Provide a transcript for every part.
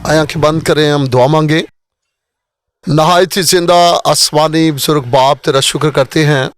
आंखें बंद करें, हम दुआ मांगे। नहायत ही जिंदा आसमानी बुजुर्ग बाप, तेरा शुक्र करते हैं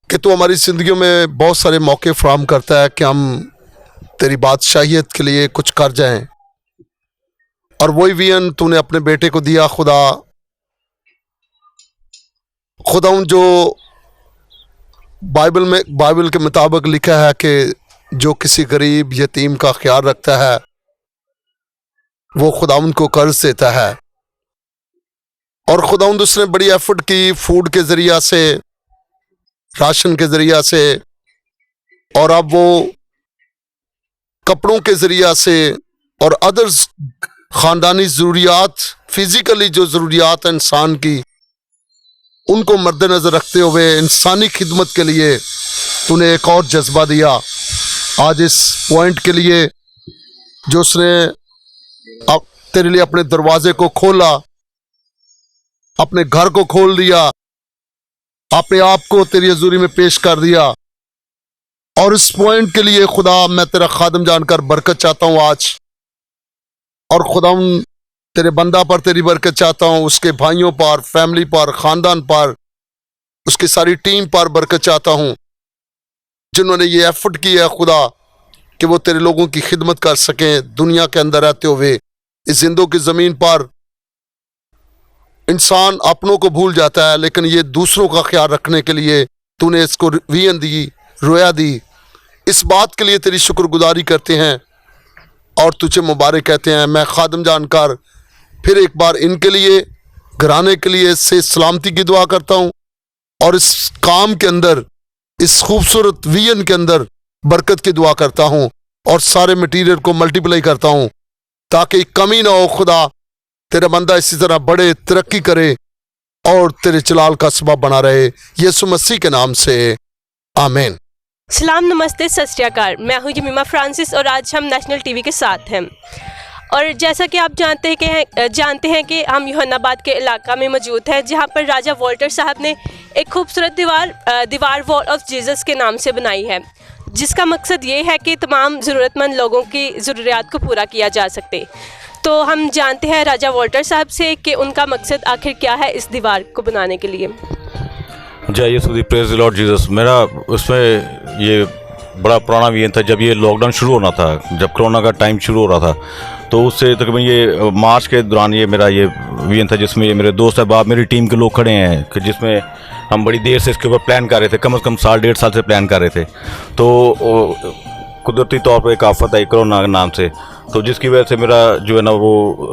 कि तू हमारी ज़िंदगियों में बहुत सारे मौके फराहम करता है कि हम तेरी बादशाहियत के लिए कुछ कर जाएं। और वही विजन तूने अपने बेटे को दिया खुदा उन जो बाइबल के मुताबिक लिखा है कि जो किसी गरीब यतीम का ख्याल रखता है वो खुदावंद को कर्ज देता है। और खुदावंद उसने बड़ी एफर्ट की, फूड के ज़रिया से, राशन के ज़रिया से, और अब वो कपड़ों के ज़रिया से और अदर्स ख़ानदानी ज़रूरियात, फिज़िकली जो ज़रूरियात हैं इंसान की, उनको मद्देनज़र रखते हुए इंसानी खिदमत के लिए तूने एक और जज्बा दिया। आज इस पॉइंट के लिए जो उसने अब तेरे लिए अपने दरवाजे को खोला, अपने घर को खोल दिया, अपने आप को तेरी हजूरी में पेश कर दिया। और इस पॉइंट के लिए खुदा मैं तेरा खादम जानकर बरकत चाहता हूँ आज। और खुदा तेरे बंदा पर तेरी बरकत चाहता हूँ, उसके भाइयों पर, फैमिली पर, ख़ानदान पर, उसकी सारी टीम पर बरकत चाहता हूँ जिन्होंने ये एफर्ट किया खुदा कि वो तेरे लोगों की खिदमत कर सकें। दुनिया के अंदर रहते हुए इस जिंदों की ज़मीन पर इंसान अपनों को भूल जाता है, लेकिन ये दूसरों का ख्याल रखने के लिए तूने इसको विजन दी, रोया दी। इस बात के लिए तेरी शुक्रगुजारी करते हैं और तुझे मुबारक कहते हैं। मैं खादम जानकर फिर एक बार इनके लिए, घराने के लिए से सलामती की दुआ करता हूँ और इस काम के अंदर, इस खूबसूरत विजन के अंदर बरकत की दुआ करता हूँ और सारे मटीरियल को मल्टीप्लाई करता हूँ ताकि कमी ना हो। खुदा तेरा बंदा इसी तरह बड़े, तरक्की करे और तेरे जलाल का सबब बना रहे, यीशु मसीह के नाम से आमीन। सलाम, नमस्ते, सत श्री अकाल। मैं हूँ जमीमा फ्रांसिस और आज हम नेशनल टीवी के साथ हैं। और जैसा कि आप जानते हैं कि हम यूहन्नाबाद के इलाका में मौजूद हैं, जहाँ पर राजा वॉल्टर साहब ने एक खूबसूरत दीवार वॉल ऑफ जीसस के नाम से बनाई है, जिसका मकसद ये है कि तमाम ज़रूरतमंद लोगों की ज़रूरियात को पूरा किया जा सके। तो हम जानते हैं राजा वॉल्टर साहब से कि उनका मकसद आखिर क्या है इस दीवार को बनाने के लिए। जय यीशु दी, प्रेज द लॉर्ड जीसस। मेरा उसमें ये बड़ा पुराना विजन था। जब ये लॉकडाउन शुरू होना था, जब कोरोना का टाइम शुरू हो रहा था, तो उससे तकरीबन ये मार्च के दौरान ये मेरा ये विजन था, जिसमें ये मेरे दोस्त अहबाब, मेरी टीम के लोग खड़े हैं कि जिसमें हम बड़ी देर से इसके ऊपर प्लान कर रहे थे, कम से कम साल, 1.5 साल से प्लान कर रहे थे। तो कुदरती तौर पर एक आफत आई कोरोना के नाम से, तो जिसकी वजह से मेरा जो है ना वो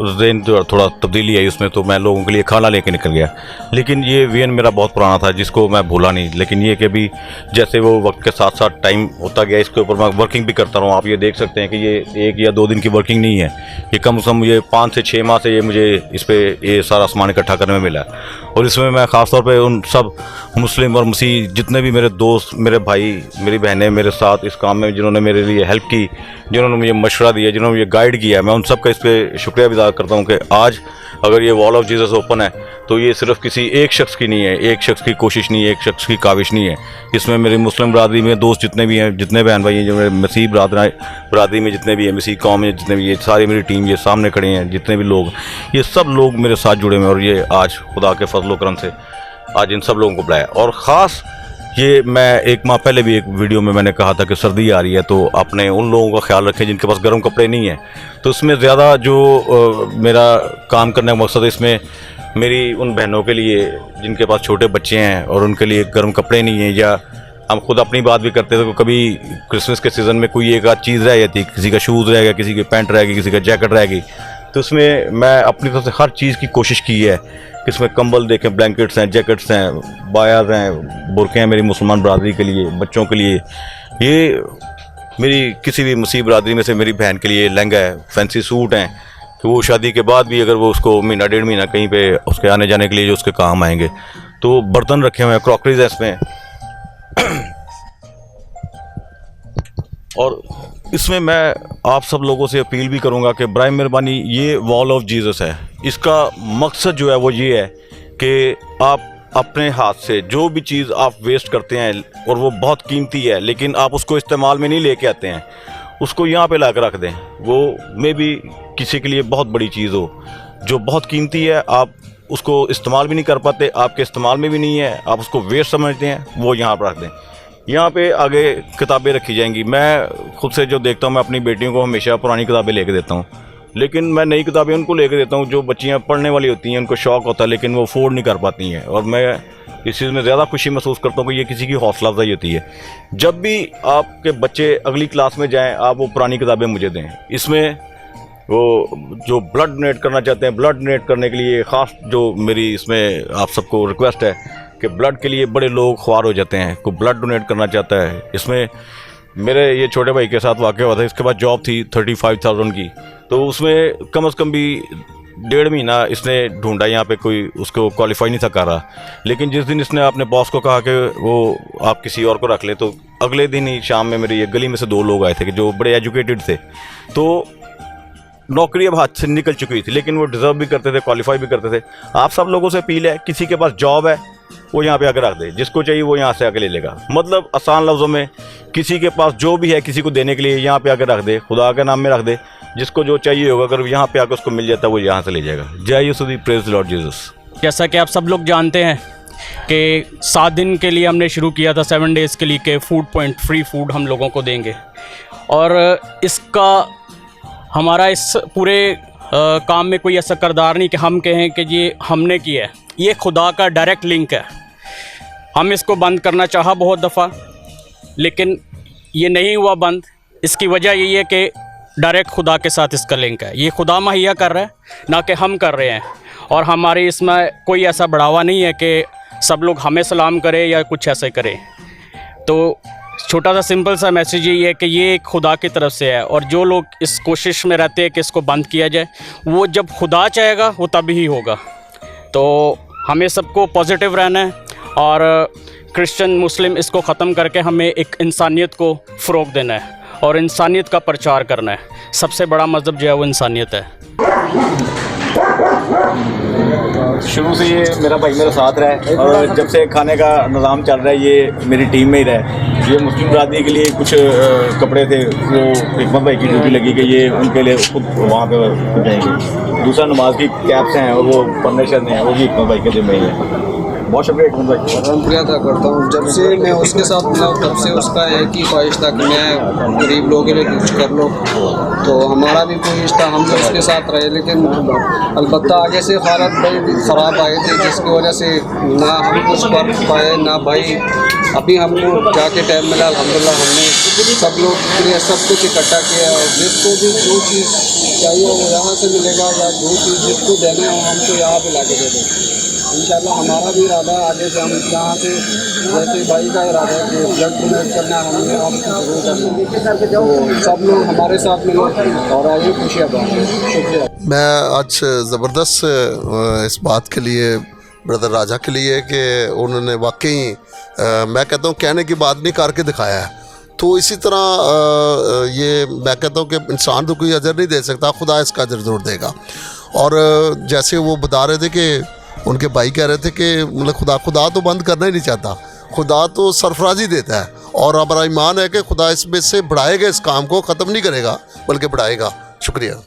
ज़हन जो थोड़ा तब्दीली आई उसमें, तो मैं लोगों के लिए खाना लेके निकल गया। लेकिन ये विजन मेरा बहुत पुराना था जिसको मैं भूला नहीं। लेकिन ये कि अभी जैसे वो वक्त के साथ साथ टाइम होता गया, इसके ऊपर मैं वर्किंग भी करता रहा हूँ। आप ये देख सकते हैं कि ये 1 या 2 दिन की वर्किंग नहीं है, ये कम से कम ये 5 से 6 माह से ये मुझे इस पर ये सारा सामान इकट्ठा करने में मिला है। और इसमें मैं ख़ास तौर पर उन सब मुस्लिम और मसीह जितने भी मेरे दोस्त, मेरे भाई, मेरी बहनें मेरे साथ इस काम में जिन्होंने मेरे लिए हेल्प की, जिन्होंने मुझे मशवरा दिया, जिन्होंने मुझे गाइड किया, मैं उन सब का इस पर शुक्रिया भी अदा करता हूँ कि आज अगर ये वॉल ऑफ जीसस ओपन है तो ये सिर्फ किसी एक शख्स की नहीं है, एक शख्स की कोशिश नहीं है, एक शख्स की काविश नहीं है। इसमें मेरी मुस्लिम बरादरी में दोस्त जितने भी हैं, जितने बहन भाई हैं, जो मेरे मसीह बरादरी में जितने भी हैं, मसीह कौम में जितने भी, ये सारी मेरी टीम ये सामने खड़े हैं, जितने भी लोग, ये सब लोग मेरे साथ जुड़े हुए हैं। और ये आज खुदा के फजल करम से आज इन सब लोगों को बुलाया। और ख़ास ये मैं 1 माह पहले भी एक वीडियो में मैंने कहा था कि सर्दी आ रही है तो अपने उन लोगों का ख्याल रखें जिनके पास गर्म कपड़े नहीं हैं। तो इसमें ज़्यादा जो मेरा काम करने का मकसद है, इसमें मेरी उन बहनों के लिए जिनके पास छोटे बच्चे हैं और उनके लिए गर्म कपड़े नहीं हैं, या हम खुद अपनी बात भी करते थे तो कभी क्रिसमस के सीज़न में कोई एक आध चीज़ रह जाती, किसी का शूज़ रह गया, किसी की पैंट रह गई, किसी का जैकेट रह गई, तो उसमें मैं अपनी तरफ से हर चीज़ की कोशिश की है कि इसमें कंबल देखें, ब्लैंकेट्स हैं, जैकेट्स हैं, बायाज हैं, बुरके हैं मेरी मुसलमान बरादरी के लिए, बच्चों के लिए, ये मेरी किसी भी मुस्लिम बरादरी में से मेरी बहन के लिए लहंगा है, फैंसी सूट हैं कि वो शादी के बाद भी अगर वो उसको महीना 1.5 महीना कहीं पे उसके आने जाने के लिए जो उसके काम आएंगे। तो बर्तन रखे हुए हैं, क्रॉकरीज है इसमें। और इसमें मैं आप सब लोगों से अपील भी करूंगा कि बराए मेहरबानी ये वॉल ऑफ जीसस है, इसका मकसद जो है वो ये है कि आप अपने हाथ से जो भी चीज़ आप वेस्ट करते हैं और वो बहुत कीमती है लेकिन आप उसको इस्तेमाल में नहीं लेके आते हैं, उसको यहाँ पे ला कर रख दें, वो मे बी किसी के लिए बहुत बड़ी चीज़ हो जो बहुत कीमती है, आप उसको इस्तेमाल भी नहीं कर पाते, आपके इस्तेमाल में भी नहीं है, आप उसको वेस्ट समझते हैं, वो यहाँ पर रख दें। यहाँ पे आगे किताबें रखी जाएंगी। मैं खुद से जो देखता हूँ, मैं अपनी बेटियों को हमेशा पुरानी किताबें लेके देता हूँ, लेकिन मैं नई किताबें उनको लेके देता हूँ जो बच्चियाँ पढ़ने वाली होती हैं, उनको शौक़ होता है लेकिन वो अफोर्ड नहीं कर पाती हैं। और मैं इस चीज़ में ज़्यादा खुशी महसूस करता हूँ कि ये किसी की हौसला अफजाई होती है। जब भी आपके बच्चे अगली क्लास में जाएँ, आप वो पुरानी किताबें मुझे दें। इसमें वो जो ब्लड डोनेट करना चाहते हैं, ब्लड डोनेट करने के लिए ख़ास जो मेरी इसमें आप सबको रिक्वेस्ट है कि ब्लड के लिए बड़े लोग ख्वार हो जाते हैं, कोई ब्लड डोनेट करना चाहता है। इसमें मेरे ये छोटे भाई के साथ वाक़या हुआ था, इसके बाद जॉब थी 35,000 की, तो उसमें कम से कम भी 1.5 महीना इसने ढूंढा यहाँ पे, कोई उसको क्वालिफाई नहीं था कर रहा। लेकिन जिस दिन इसने अपने बॉस को कहा कि वो आप किसी और को रख ले, तो अगले दिन ही शाम में मेरी ये गली में से 2 लोग आए थे कि जो बड़े एजुकेटेड थे, तो नौकरी अब हाथ से निकल चुकी थी, लेकिन वो डिज़र्व भी करते थे, क्वालिफाई भी करते थे। आप सब लोगों से अपील है, किसी के पास जॉब है वो यहाँ पे आकर रख दे, जिसको चाहिए वो यहाँ से आके ले लेगा। मतलब आसान लफ्ज़ों में, किसी के पास जो भी है किसी को देने के लिए यहाँ पे आकर रख दे, खुदा के नाम में रख दे, जिसको जो चाहिए होगा अगर यहाँ पे आकर उसको मिल जाता है वो यहाँ से ले जाएगा। जय यीशु, प्रेज द लॉर्ड जीसस। जैसा कि आप सब लोग जानते हैं कि 7 दिन के लिए हमने शुरू किया था, 7 डेज़ के लिए, कि फूड पॉइंट फ्री फूड हम लोगों को देंगे। और इसका हमारा इस पूरे काम में कोई ऐसा किरदार नहीं कि हम कहें कि ये हमने किया है, ये खुदा का डायरेक्ट लिंक है। हम इसको बंद करना चाहा बहुत दफ़ा, लेकिन ये नहीं हुआ बंद। इसकी वजह यही है कि डायरेक्ट खुदा के साथ इसका लिंक है, ये खुदा मुहैया कर रहा है, ना कि हम कर रहे हैं। और हमारे इसमें कोई ऐसा बढ़ावा नहीं है कि सब लोग हमें सलाम करें या कुछ ऐसे करें। तो छोटा सा सिंपल सा मैसेज यही है कि ये एक खुदा की तरफ से है, और जो लोग इस कोशिश में रहते हैं कि इसको बंद किया जाए, वो जब खुदा चाहेगा वो तभी ही होगा। तो हमें सबको पॉजिटिव रहना है, और क्रिश्चियन मुस्लिम इसको ख़त्म करके हमें एक इंसानियत को फ़रोग़ देना है और इंसानियत का प्रचार करना है। सबसे बड़ा मज़हब जो है वो इंसानियत है। शुरू से ये मेरा भाई मेरे साथ रहा है, और जब से खाने का निज़ाम चल रहा है ये मेरी टीम में ही रहा है। ये मुस्लिम बरादरी के लिए कुछ कपड़े थे, वो हिकमत भाई की ड्यूटी लगी कि ये उनके लिए खुद वहाँ पे जाएंगे। दूसरा नमाज की कैप्स हैं और वो पन्ने शर्ने हैं, वो भी हिकमत भाई के ज़िम्मे ही है। बहुत शुक्रिया हिकमत भाई। शुक्रिया अदा करता हूँ। जब से मैं उसके साथ मिला तब से उसका एक ही ख्वाहिश था कि मैं गरीब लोगों के लिए कुछ कर लो, तो हमारा भी कोशिश था, हम तो उसके साथ रहे। लेकिन अलबत्ता आगे से हालत बड़ी ख़राब आए थे, जिसकी वजह से ना हम कुछ कर पाए ना भाई। अभी हमको जाके टाइम मिला, अल्हम्दुलिल्लाह हमने सब लोग के लिए सब कुछ इकट्ठा किया, और जिसको भी जो चीज़ चाहिए वो यहाँ से मिलेगा, या जो चीज़ जिसको देने हो हमको यहाँ पे ला के दे दें। इंशाल्लाह हमारा भी इरादा है आगे से हम यहाँ से, जैसे भाई का इरादा है कि ब्लड डोनेट करना हमने आपको जरूर करना, तो सब लोग हमारे साथ मिलो और आगे खुशियाँ बांटें। शुक्रिया। मैं आज ज़बरदस्त इस बात के लिए ब्रदर राजा के लिए कि उन्होंने वाकई मैं कहता हूँ कहने की बात नहीं करके दिखाया है। तो इसी तरह ये मैं कहता हूँ कि इंसान तो कोई अजर नहीं दे सकता, खुदा इसका अजर ज़रूर देगा। और जैसे वो बता रहे थे कि उनके भाई कह रहे थे कि मतलब खुदा तो बंद करना ही नहीं चाहता, खुदा तो सरफराजी देता है, और हमारा ईमान है कि खुदा इसमें से बढ़ाएगा, इस काम को ख़त्म नहीं करेगा बल्कि बढ़ाएगा। शुक्रिया।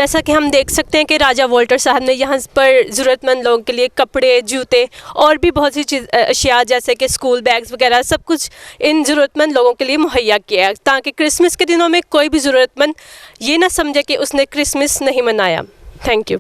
जैसा कि हम देख सकते हैं कि राजा वॉल्टर साहब ने यहाँ पर ज़रूरतमंद लोगों के लिए कपड़े, जूते और भी बहुत सी अशिया जैसे कि स्कूल बैग्स वगैरह सब कुछ इन ज़रूरतमंद लोगों के लिए मुहैया किया है, ताकि क्रिसमस के दिनों में कोई भी ज़रूरतमंद ये ना समझे कि उसने क्रिसमस नहीं मनाया। Thank you.